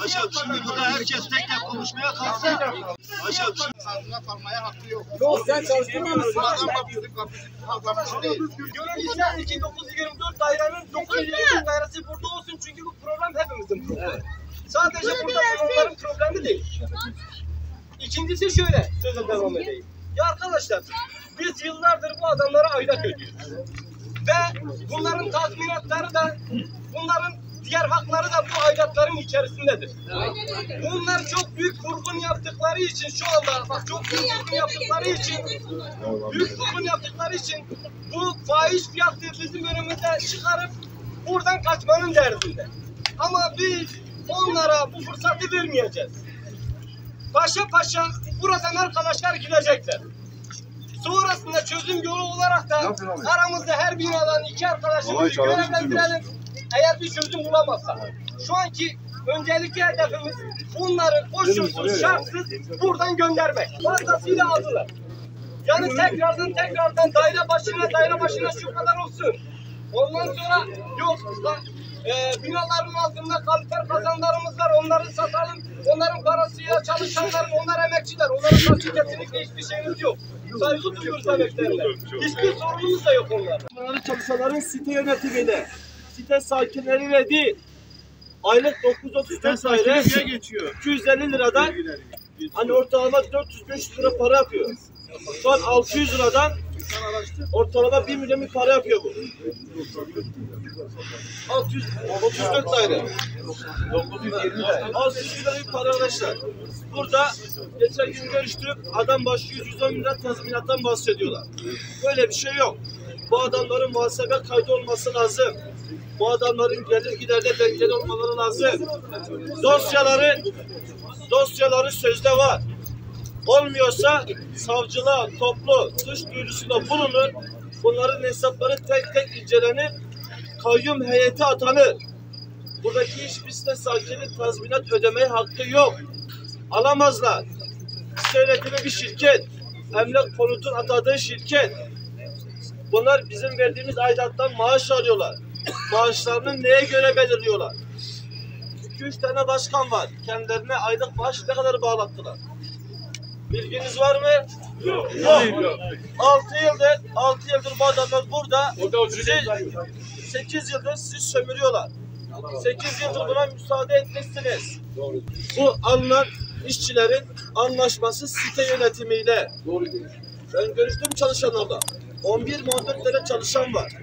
Paşam şimdi burada herkes tek tek konuşmaya kalksa. Paşam şimdi Sağlığına kalmaya hakkı yok. Yok sen çalıştırmamışsın. Adamla bizim kazanmış değil. Gönül ister 2924 dairenin 924 dairesi burada olsun çünkü bu problem hepimizin problemi. Sadece burada onların problemi değil. İkincisi şöyle, sözüm devam edeyim. Ya arkadaşlar, biz yıllardır bu adamlara aidat ödüyoruz. Ve bunların tazminatları da, bunların diğer hakları da bu aidatların içerisindedir. Bunlar çok büyük vurgun yaptıkları için şu anda, bak çok büyük vurgun yaptıkları için, bu fahiş fiyatı bizim önümüze çıkarıp buradan kaçmanın derdinde. Ama biz onlara bu fırsatı vermeyeceğiz. Paşa paşa buradan arkadaşlar gidecekler. Sonrasında çözüm yolu olarak da aramızda her binadan 2 arkadaşımızı görevlendirelim. Eğer bir çözüm bulamazsak. Şu anki öncelikli hedefimiz bunları koşulsuz, şartsız buradan göndermek. Fazlasıyla aldılar. Yani tekrardan daire başına şu kadar olsun. Ondan sonra yok binaların altında kaliter kazanlarımız var, onları satalım. Onların parasıyla çalışanların, onlar emekçiler. Onların karşı kesinlikle hiçbir şeyimiz yok. Saygı duyuyoruz emeklerine. Hiçbir sorunumuz da yok onlarla. Çalışanların site yönetimiyle, site sakinleriyle değil, aylık 934 daire 250 liradan hani ortalama 400-500 lira para yapıyor. Şu an 600 liradan ortalama 1 milyon bir para yapıyor bu. 634 daire. 600 lira bir para arkadaşlar. Burada geçen gün görüştük, adam başı 110 lira tazminattan bahsediyorlar. Böyle bir şey yok. Bu adamların muhasebe kaydı olması lazım. Bu adamların gelir giderde dengeli olmaları lazım. Dosyaları sözde var. Olmuyorsa savcılığa toplu suç duyurusunda bulunur. Bunların hesapları tek tek incelenip kayyum heyeti atanır. Buradaki hiçbir site sakini tazminat ödemeye hakkı yok. Alamazlar. Site yönetimi bir şirket. Emlak konutun atadığı şirket. Bunlar bizim verdiğimiz aidattan maaş alıyorlar. Maaşlarını neye göre belirliyorlar? 2-3 tane başkan var. Kendilerine aylık maaş ne kadar bağlattılar? Bilginiz var mı? Yok. 6 yıldır bu adamlar burada. 8 yıldır sizi sömürüyorlar. 8 yıldır buna müsaade etmişsiniz. Bu alınan işçilerin anlaşması site yönetimiyle. Ben görüştüm çalışanlarla. 11-14 tane çalışan var.